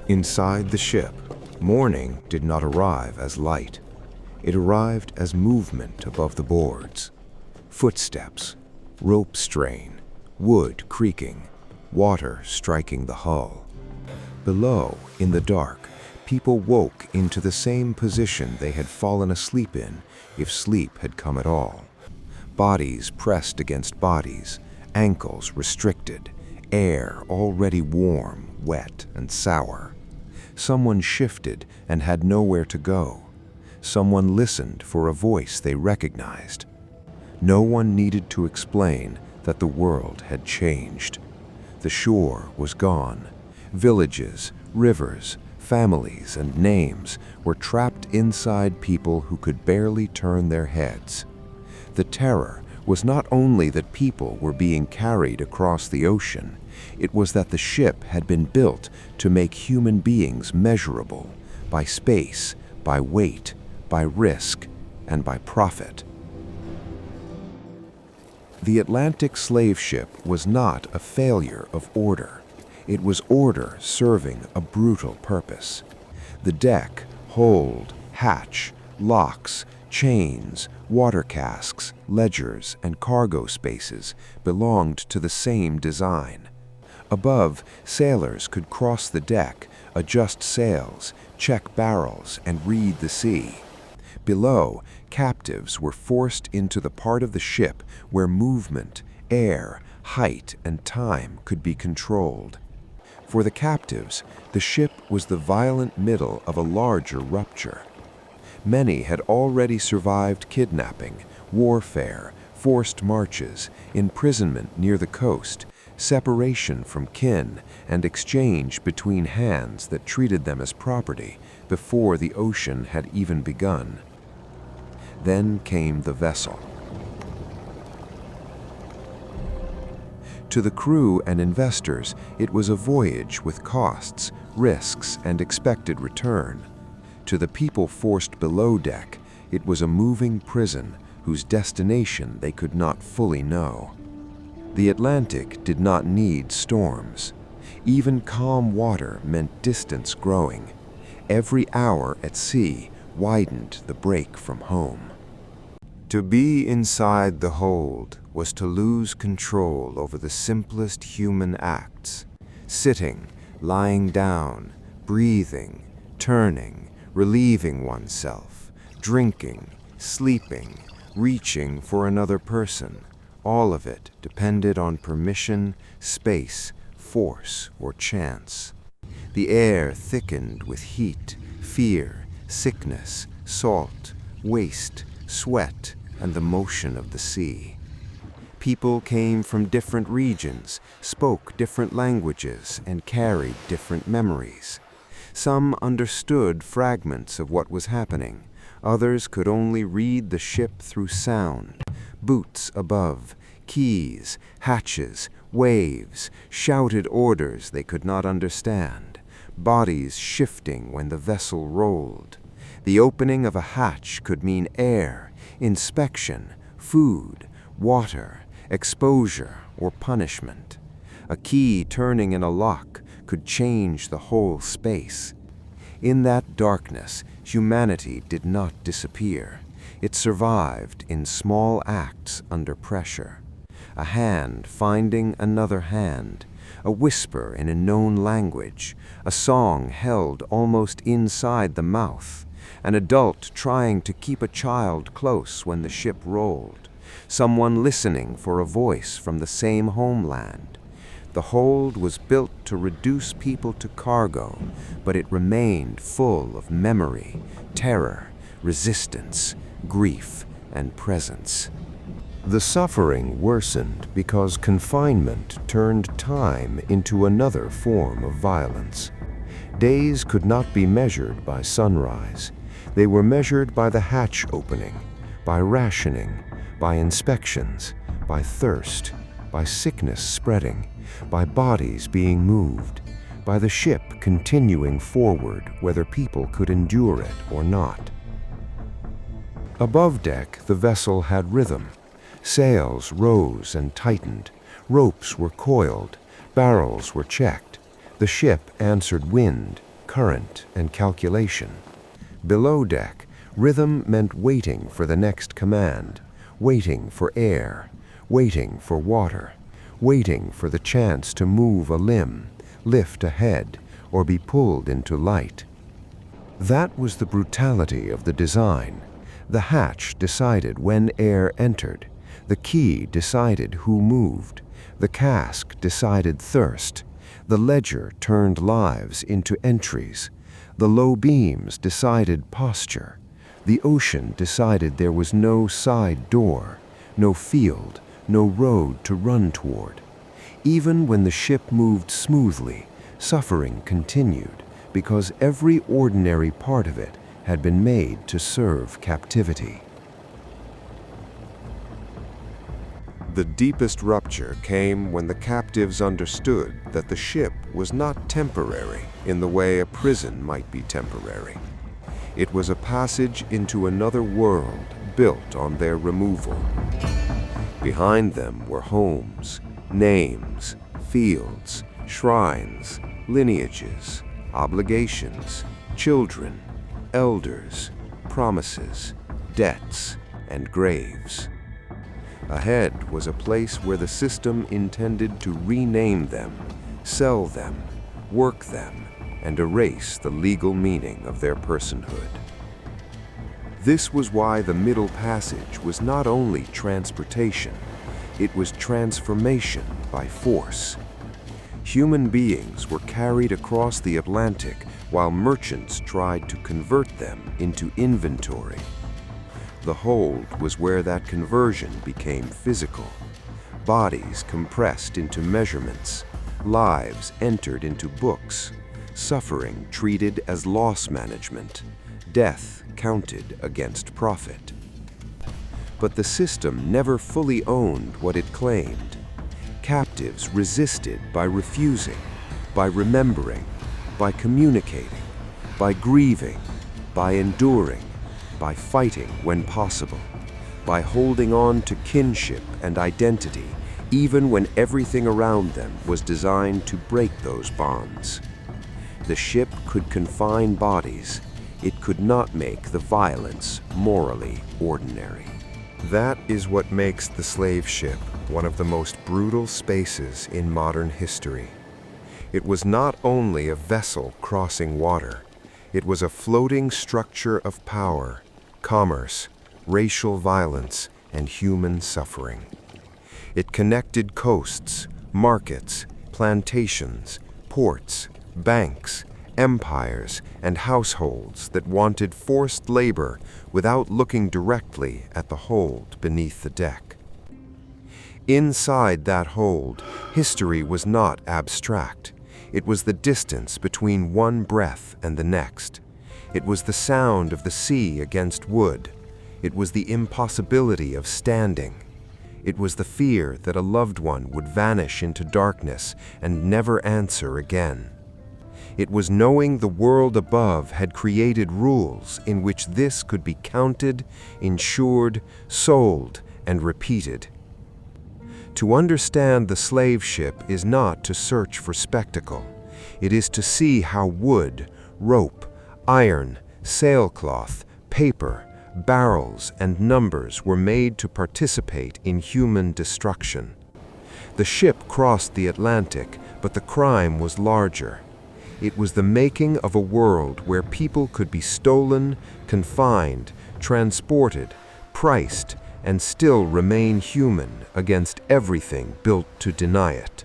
Inside the ship, morning did not arrive as light. It arrived as movement above the boards. Footsteps, rope strain, wood creaking, water striking the hull. Below, in the dark, people woke into the same position they had fallen asleep in, if sleep had come at all. Bodies pressed against bodies, ankles restricted, air already warm, wet, and sour. Someone shifted and had nowhere to go. Someone listened for a voice they recognized. No one needed to explain that the world had changed. The shore was gone. Villages, rivers, families, and names were trapped inside people who could barely turn their heads. The terror was not only that people were being carried across the ocean, it was that the ship had been built to make human beings measurable by space, by weight, by risk, and by profit. The Atlantic slave ship was not a failure of order. It was order serving a brutal purpose. The deck, hold, hatch, locks, chains, water casks, ledgers, and cargo spaces belonged to the same design. Above, sailors could cross the deck, adjust sails, check barrels, and read the sea. Below, captives were forced into the part of the ship where movement, air, height, and time could be controlled. For the captives, the ship was the violent middle of a larger rupture. Many had already survived kidnapping, warfare, forced marches, imprisonment near the coast, separation from kin, and exchange between hands that treated them as property before the ocean had even begun. Then came the vessel. To the crew and investors, it was a voyage with costs, risks, and expected return. To the people forced below deck, it was a moving prison whose destination they could not fully know. The Atlantic did not need storms. Even calm water meant distance growing. Every hour at sea widened the break from home. To be inside the hold was to lose control over the simplest human acts. Sitting, lying down, breathing, turning, relieving oneself, drinking, sleeping, reaching for another person. All of it depended on permission, space, force, or chance. The air thickened with heat, fear, sickness, salt, waste, sweat, and the motion of the sea. People came from different regions, spoke different languages, and carried different memories. Some understood fragments of what was happening. Others could only read the ship through sound. Boots above, keys, hatches, waves, shouted orders they could not understand. Bodies shifting when the vessel rolled. The opening of a hatch could mean air, inspection, food, water, exposure, or punishment. A key turning in a lock could change the whole space. In that darkness, humanity did not disappear. It survived in small acts under pressure. A hand finding another hand, a whisper in a known language, a song held almost inside the mouth, an adult trying to keep a child close when the ship rolled, someone listening for a voice from the same homeland. The hold was built to reduce people to cargo, but it remained full of memory, terror, resistance, grief, and presence. The suffering worsened because confinement turned time into another form of violence. Days could not be measured by sunrise. They were measured by the hatch opening, by rationing, by inspections, by thirst, by sickness spreading, by bodies being moved, by the ship continuing forward whether people could endure it or not. Above deck, the vessel had rhythm. Sails rose and tightened, ropes were coiled, barrels were checked. The ship answered wind, current and calculation. Below deck, rhythm meant waiting for the next command, waiting for air, waiting for water, waiting for the chance to move a limb, lift a head, or be pulled into light. That was the brutality of the design. The hatch decided when air entered. The key decided who moved. The cask decided thirst. The ledger turned lives into entries. The low beams decided posture. The ocean decided there was no side door, no field, no road to run toward. Even when the ship moved smoothly, suffering continued because every ordinary part of it had been made to serve captivity. The deepest rupture came when the captives understood that the ship was not temporary in the way a prison might be temporary. It was a passage into another world built on their removal. Behind them were homes, names, fields, shrines, lineages, obligations, children, elders, promises, debts, and graves. Ahead was a place where the system intended to rename them, sell them, work them, and erase the legal meaning of their personhood. This was why the Middle Passage was not only transportation, it was transformation by force. Human beings were carried across the Atlantic while merchants tried to convert them into inventory. The hold was where that conversion became physical. Bodies compressed into measurements, lives entered into books, suffering treated as loss management, death counted against profit. But the system never fully owned what it claimed. Captives resisted by refusing, by remembering, by communicating, by grieving, by enduring, by fighting when possible, by holding on to kinship and identity, even when everything around them was designed to break those bonds. The ship could confine bodies. It could not make the violence morally ordinary. That is what makes the slave ship one of the most brutal spaces in modern history. It was not only a vessel crossing water, it was a floating structure of power, commerce, racial violence, and human suffering. It connected coasts, markets, plantations, ports, banks, empires, and households that wanted forced labor without looking directly at the hold beneath the deck. Inside that hold, history was not abstract. It was the distance between one breath and the next. It was the sound of the sea against wood. It was the impossibility of standing. It was the fear that a loved one would vanish into darkness and never answer again. It was knowing the world above had created rules in which this could be counted, insured, sold, and repeated. To understand the slave ship is not to search for spectacle. It is to see how wood, rope, iron, sailcloth, paper, barrels, and numbers were made to participate in human destruction. The ship crossed the Atlantic, but the crime was larger. It was the making of a world where people could be stolen, confined, transported, priced, and still remain human against everything built to deny it.